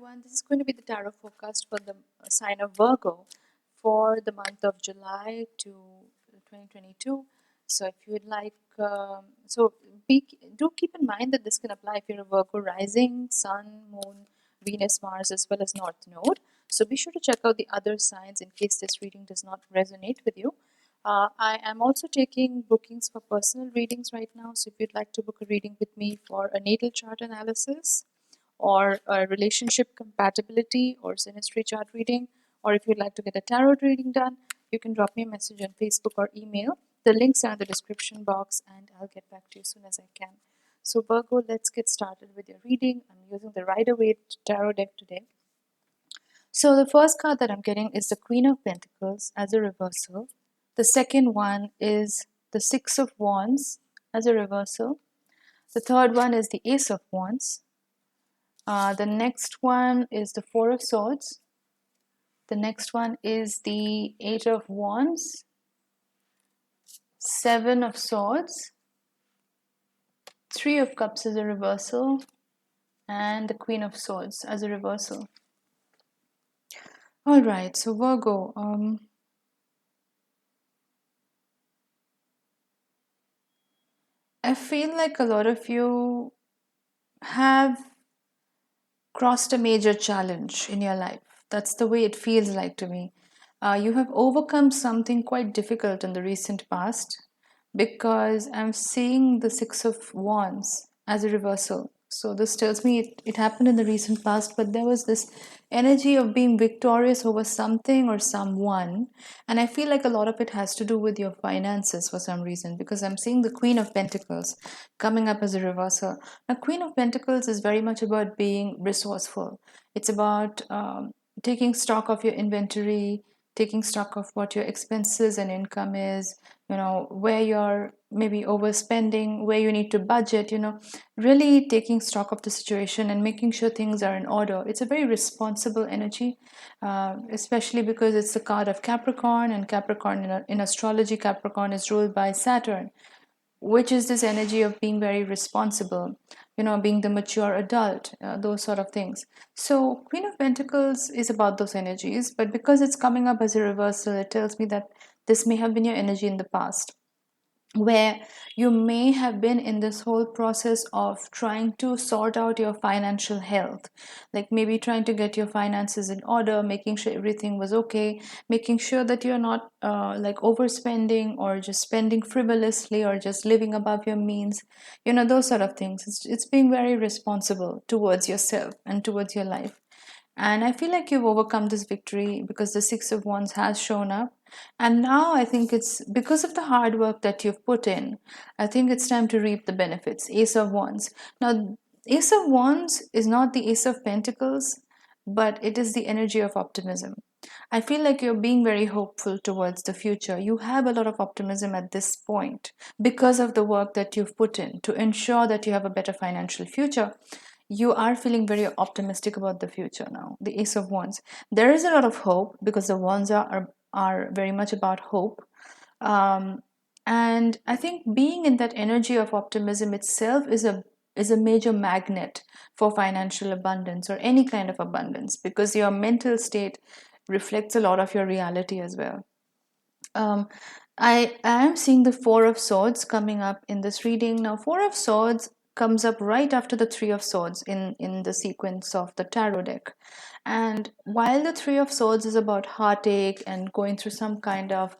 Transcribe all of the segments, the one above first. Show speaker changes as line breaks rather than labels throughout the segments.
everyone. This is going to be the tarot forecast for the sign of Virgo for the month of July to 2022. So, if you would like, do keep in mind that this can apply if you're a Virgo rising, Sun, Moon, Venus, Mars, as well as North Node. So, be sure to check out the other signs in case this reading does not resonate with you. I am also taking bookings for personal readings right now. So, if you'd like to book a reading with me for a natal chart analysis, or a relationship compatibility or synastry chart reading, or if you'd like to get a tarot reading done, you can drop me a message on Facebook or email. The links are in the description box and I'll get back to you as soon as I can. So Virgo, let's get started with your reading. I'm using the Rider-Waite tarot deck today. So the first card that I'm getting is the Queen of Pentacles as a reversal. The second one is the Six of Wands as a reversal. The third one is the Ace of Wands. The next one is the Four of Swords. The next one is the Eight of Wands, Seven of Swords, Three of Cups as a reversal, and the Queen of Swords as a reversal. All right, so Virgo, I feel like a lot of you have crossed a major challenge in your life. That's the way it feels like to me. You have overcome something quite difficult in the recent past, because I'm seeing the Six of Wands as a reversal. So this tells me it happened in the recent past, but there was this energy of being victorious over something or someone. And I feel like a lot of it has to do with your finances for some reason, because I'm seeing the Queen of Pentacles coming up as a reversal. Now, Queen of Pentacles is very much about being resourceful. It's about taking stock of your inventory, taking stock of what your expenses and income is, where you're maybe overspending, where you need to budget, really taking stock of the situation and making sure things are in order. It's a very responsible energy, especially because it's the card of Capricorn, and Capricorn in astrology, Capricorn is ruled by Saturn, which is this energy of being very responsible, being the mature adult, those sort of things. So Queen of Pentacles is about those energies, but because it's coming up as a reversal, it tells me that this may have been your energy in the past, where you may have been in this whole process of trying to sort out your financial health, like maybe trying to get your finances in order, making sure everything was okay, making sure that you're not like overspending or just spending frivolously or just living above your means, those sort of things. It's being very responsible towards yourself and towards your life. And I feel like you've overcome this victory because the Six of Wands has shown up. And now I think it's because of the hard work that you've put in, I think it's time to reap the benefits. Ace of Wands. Now, Ace of Wands is not the Ace of Pentacles, but it is the energy of optimism. I feel like you're being very hopeful towards the future. You have a lot of optimism at this point because of the work that you've put in to ensure that you have a better financial future. You are feeling very optimistic about the future now. The Ace of Wands. There is a lot of hope because the Wands are very much about hope. And I think being in that energy of optimism itself is a major magnet for financial abundance or any kind of abundance, because your mental state reflects a lot of your reality as well. I am seeing the Four of Swords coming up in this reading. Now, Four of Swords comes up right after the Three of Swords in the sequence of the tarot deck. And while the Three of Swords is about heartache and going through some kind of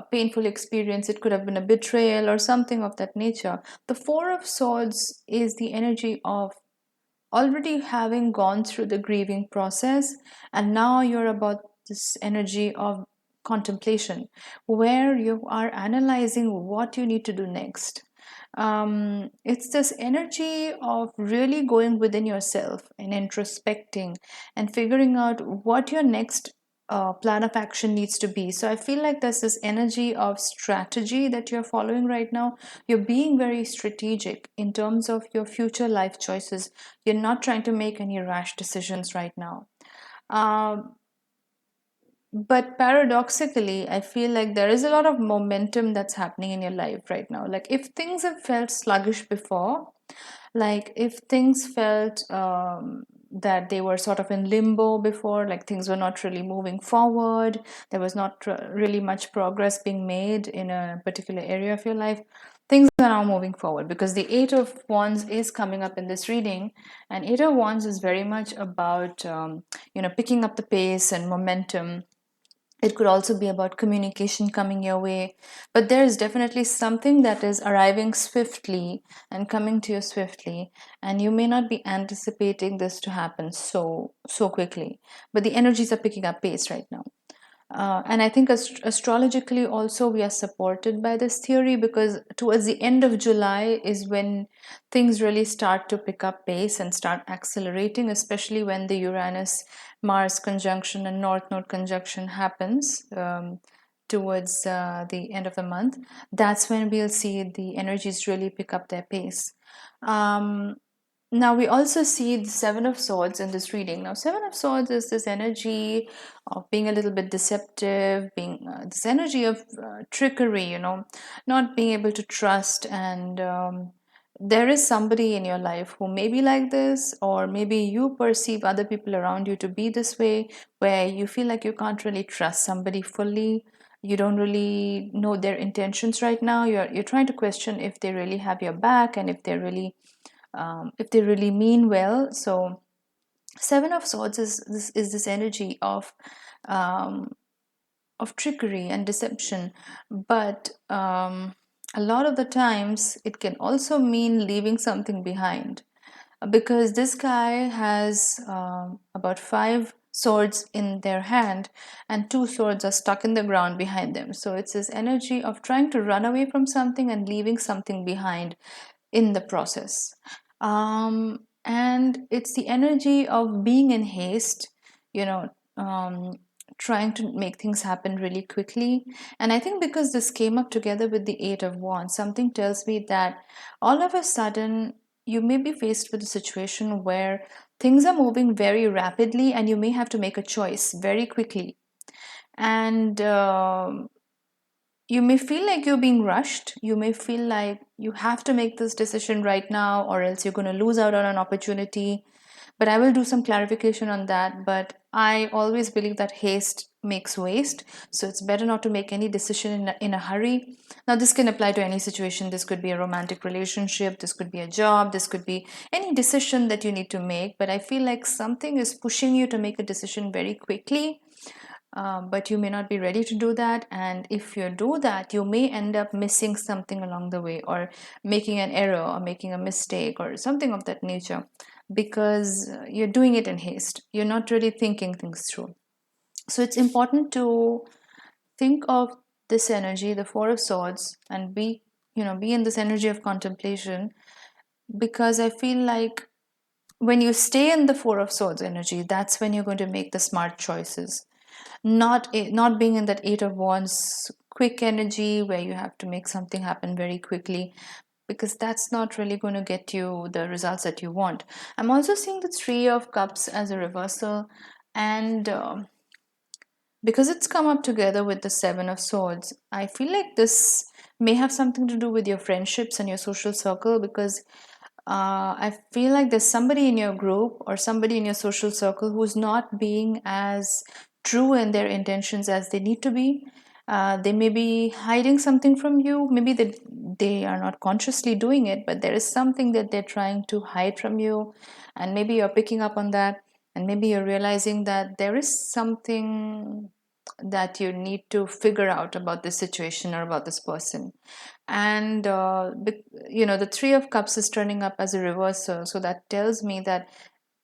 painful experience, it could have been a betrayal or something of that nature. The Four of Swords is the energy of already having gone through the grieving process, and now you're about this energy of contemplation, where you are analyzing what you need to do next. It's this energy of really going within yourself and introspecting and figuring out what your next plan of action needs to be. So I feel like there's this energy of strategy that you're following right now. You're being very strategic in terms of your future life choices. You're not trying to make any rash decisions right now. But paradoxically, I feel like there is a lot of momentum that's happening in your life right now. Like if things have felt sluggish before, like if things felt that they were sort of in limbo before, like things were not really moving forward. There was not really much progress being made in a particular area of your life. Things are now moving forward because the Eight of Wands is coming up in this reading, and Eight of Wands is very much about picking up the pace and momentum. It could also be about communication coming your way, but there is definitely something that is arriving swiftly and coming to you swiftly, and you may not be anticipating this to happen so quickly, but the energies are picking up pace right now. And I think astrologically also we are supported by this theory, because towards the end of July is when things really start to pick up pace and start accelerating, especially when the Uranus Mars conjunction and North Node conjunction happens towards the end of the month. That's when we'll see the energies really pick up their pace. Now we also see the Seven of Swords in this reading. Now, Seven of Swords is this energy of being a little bit deceptive, being this energy of trickery, not being able to trust. And there is somebody in your life who may be like this, or maybe you perceive other people around you to be this way, where you feel like you can't really trust somebody fully. You don't really know their intentions right now. You're trying to question if they really have your back, and if they really mean well. So Seven of Swords is this energy of trickery and deception, but a lot of the times it can also mean leaving something behind, because this guy has about five swords in their hand, and two swords are stuck in the ground behind them. So it's this energy of trying to run away from something and leaving something behind in the process. And it's the energy of being in haste, you know, trying to make things happen really quickly. And I think because this came up together with the Eight of Wands, something tells me that all of a sudden you may be faced with a situation where things are moving very rapidly and you may have to make a choice very quickly. And you may feel like you're being rushed. You may feel like you have to make this decision right now, or else you're going to lose out on an opportunity. But I will do some clarification on that. But I always believe that haste makes waste. So it's better not to make any decision in a hurry. Now, this can apply to any situation. This could be a romantic relationship, this could be a job, this could be any decision that you need to make. But I feel like something is pushing you to make a decision very quickly, but you may not be ready to do that. And if you do that, you may end up missing something along the way, or making an error, or making a mistake, or something of that nature, because you're doing it in haste. You're not really thinking things through. So it's important to think of this energy, the Four of Swords, and be in this energy of contemplation, because I feel like when you stay in the Four of Swords energy, that's when you're going to make the smart choices, not being in that Eight of Wands quick energy where you have to make something happen very quickly, because that's not really going to get you the results that you want. I'm also seeing the Three of Cups as a reversal, and because it's come up together with the Seven of Swords, I feel like this may have something to do with your friendships and your social circle, because I feel like there's somebody in your group or somebody in your social circle who's not being as true in their intentions as they need to be. They may be hiding something from you. Maybe they are not consciously doing it, but there is something that they're trying to hide from you. And maybe you're picking up on that. And maybe you're realizing that there is something that you need to figure out about this situation or about this person. And the Three of Cups is turning up as a reversal, so that tells me that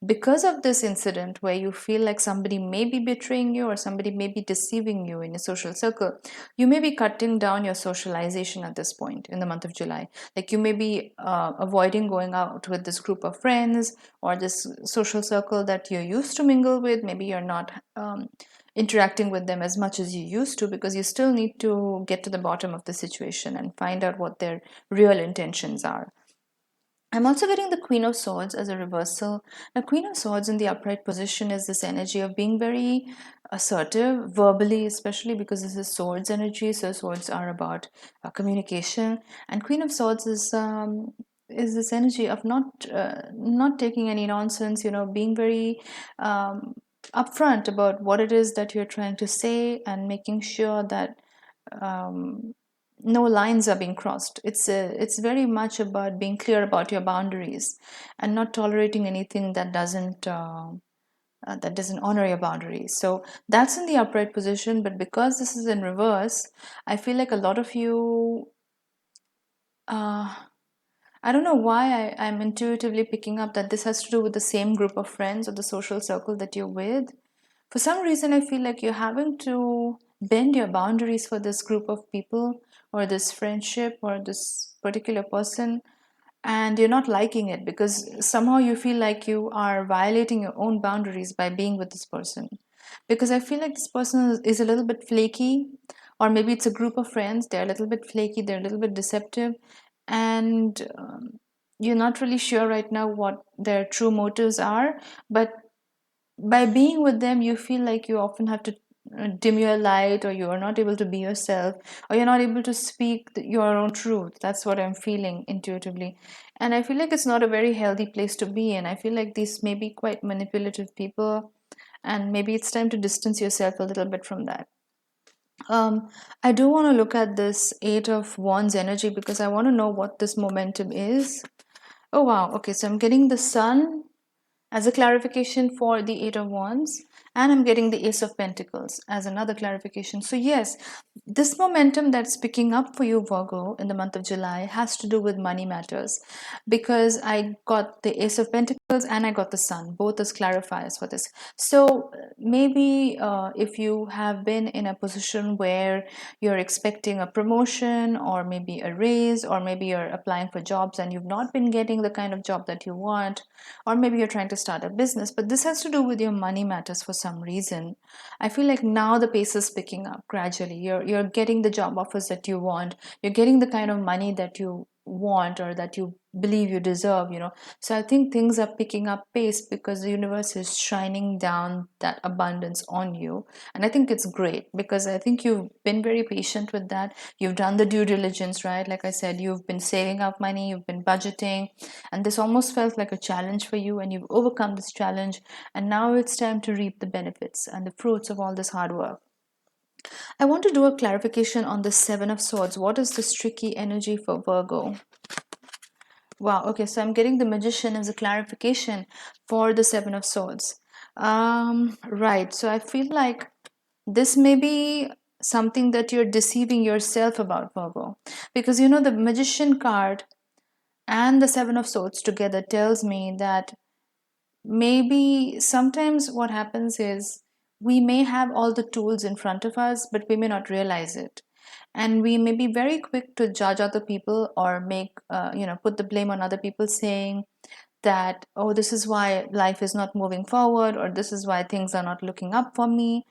because of this incident where you feel like somebody may be betraying you or somebody may be deceiving you in a social circle, you may be cutting down your socialization at this point in the month of July. Like you may be avoiding going out with this group of friends or this social circle that you're used to mingle with. Maybe you're not interacting with them as much as you used to, because you still need to get to the bottom of the situation and find out what their real intentions are. I'm also getting the Queen of Swords as a reversal. Now, Queen of Swords in the upright position is this energy of being very assertive, verbally, especially because this is Swords energy. So, Swords are about communication. And Queen of Swords is is this energy of not taking any nonsense, being very upfront about what it is that you're trying to say, and making sure that um, no lines are being crossed. It's very much about being clear about your boundaries and not tolerating anything that doesn't honor your boundaries. So that's in the upright position, but because this is in reverse, I feel like a lot of you. Uh, I don't know why I'm intuitively picking up that this has to do with the same group of friends or the social circle that you're with. For some reason, I feel like you're having to bend your boundaries for this group of people or this friendship or this particular person, and you're not liking it because somehow you feel like you are violating your own boundaries by being with this person. Because I feel like this person is a little bit flaky, or maybe it's a group of friends, they're a little bit flaky, they're a little bit deceptive, and you're not really sure right now what their true motives are. But by being with them, you feel like you often have to dim your light, or you are not able to be yourself, or you're not able to speak your own truth. That's what I'm feeling intuitively. And I feel like it's not a very healthy place to be in. I feel like these may be quite manipulative people, and maybe it's time to distance yourself a little bit from that. I do want to look at this Eight of Wands energy because I want to know what this momentum is. Oh, wow. Okay, so I'm getting the Sun as a clarification for the Eight of Wands, and I'm getting the Ace of Pentacles as another clarification. So yes, this momentum that's picking up for you, Virgo, in the month of July has to do with money matters, because I got the Ace of Pentacles and I got the Sun, both as clarifiers for this. So maybe if you have been in a position where you're expecting a promotion or maybe a raise, or maybe you're applying for jobs and you've not been getting the kind of job that you want, or maybe you're trying to start a business, but this has to do with your money matters for some reason. I feel like now the pace is picking up gradually. You're getting the job offers that you want. You're getting the kind of money that you want or that you believe you deserve. So I think things are picking up pace because the universe is shining down that abundance on you. And I think it's great because I think you've been very patient with that. You've done the due diligence, right? Like I said, you've been saving up money, you've been budgeting, and this almost felt like a challenge for you, and you've overcome this challenge, and now it's time to reap the benefits and the fruits of all this hard work. I want to do a clarification on the Seven of Swords. What is this tricky energy for Virgo? Wow, okay, so I'm getting the Magician as a clarification for the Seven of Swords. Right, so I feel like this may be something that you're deceiving yourself about, Virgo, because the Magician card and the Seven of Swords together tells me that maybe sometimes what happens is we may have all the tools in front of us, but we may not realize it. And we may be very quick to judge other people or put the blame on other people, saying that, oh, this is why life is not moving forward, or this is why things are not looking up for me,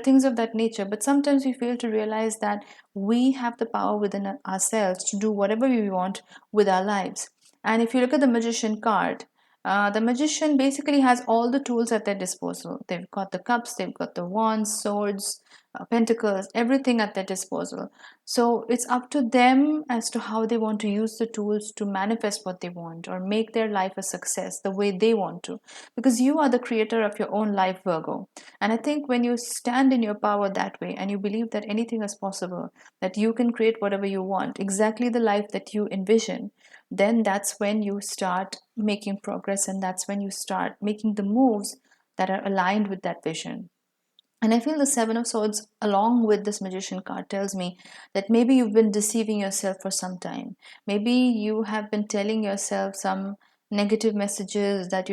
things of that nature. But sometimes we fail to realize that we have the power within ourselves to do whatever we want with our lives. And if you look at the Magician card, the magician basically has all the tools at their disposal. They've got the cups, they've got the wands, swords, pentacles, everything at their disposal. So it's up to them as to how they want to use the tools to manifest what they want or make their life a success the way they want to. Because you are the creator of your own life, Virgo. And I think when you stand in your power that way and you believe that anything is possible, that you can create whatever you want, exactly the life that you envision, then that's when you start making progress, and that's when you start making the moves that are aligned with that vision. And I feel the Seven of Swords, along with this Magician card, tells me that maybe you've been deceiving yourself for some time. Maybe you have been telling yourself some negative messages that,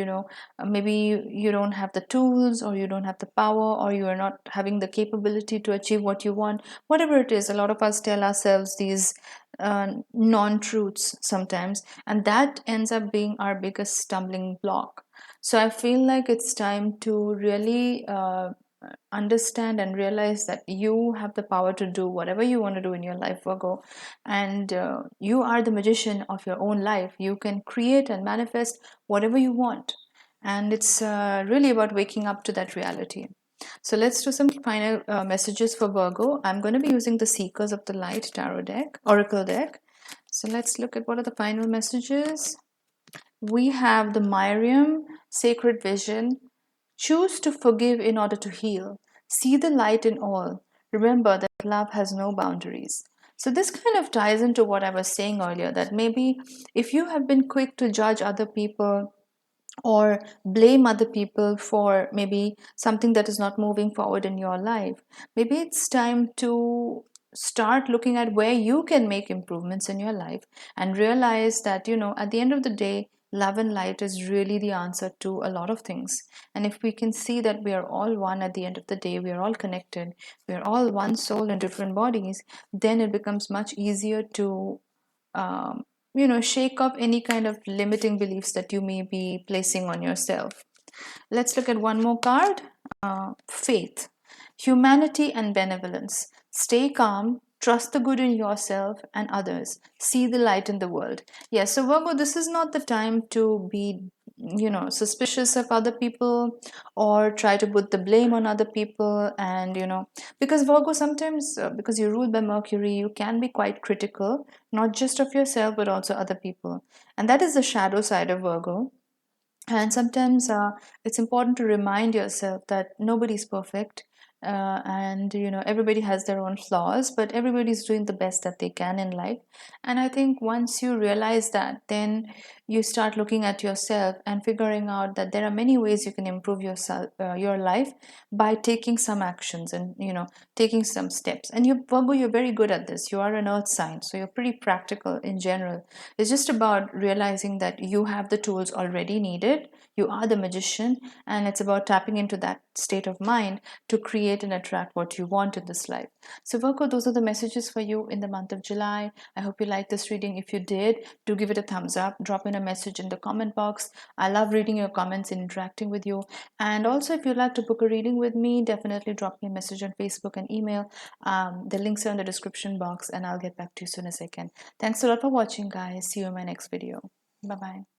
maybe you don't have the tools, or you don't have the power, or you are not having the capability to achieve what you want. Whatever it is, a lot of us tell ourselves these non truths sometimes, and that ends up being our biggest stumbling block. So I feel like it's time to really understand and realize that you have the power to do whatever you want to do in your life, Virgo, and you are the magician of your own life. You can create and manifest whatever you want, and it's really about waking up to that reality. So let's do some final messages for Virgo. I'm going to be using the Seekers of the Light tarot deck, oracle deck, So let's look at what are the final messages. We have the Miriam, sacred vision. Choose to forgive in order to heal. See the light in all. Remember that love has no boundaries. So, this kind of ties into what I was saying earlier, that maybe if you have been quick to judge other people or blame other people for maybe something that is not moving forward in your life, maybe it's time to start looking at where you can make improvements in your life and realize that, at the end of the day, love and light is really the answer to a lot of things. And if we can see that we are all one at the end of the day, we are all connected, we are all one soul in different bodies, then it becomes much easier to um, shake off any kind of limiting beliefs that you may be placing on yourself. Let's look at one more card. Faith, humanity, and benevolence. Stay calm, trust the good in yourself and others, see the light in the world. Yes, so Virgo, this is not the time to be, suspicious of other people or try to put the blame on other people. And, because Virgo, sometimes, because you're ruled by Mercury, you can be quite critical, not just of yourself, but also other people. And that is the shadow side of Virgo. And sometimes it's important to remind yourself that nobody's perfect, and everybody has their own flaws, but everybody's doing the best that they can in life. And I think once you realize that, then you start looking at yourself and figuring out that there are many ways you can improve yourself, your life, by taking some actions and taking some steps. And you, Virgo, you're very good at this. You are an earth sign, so you're pretty practical in general. It's just about realizing that you have the tools already needed. You are the magician, and it's about tapping into that state of mind to create and attract what you want in this life. So, Virgo, those are the messages for you in the month of July. I hope you liked this reading. If you did, do give it a thumbs up. Drop in a message in the comment box. I love reading your comments and interacting with you. And also, if you'd like to book a reading with me, definitely drop me a message on Facebook and email. The links are in the description box, and I'll get back to you as soon as I can. Thanks a lot for watching, guys. See you in my next video. Bye bye.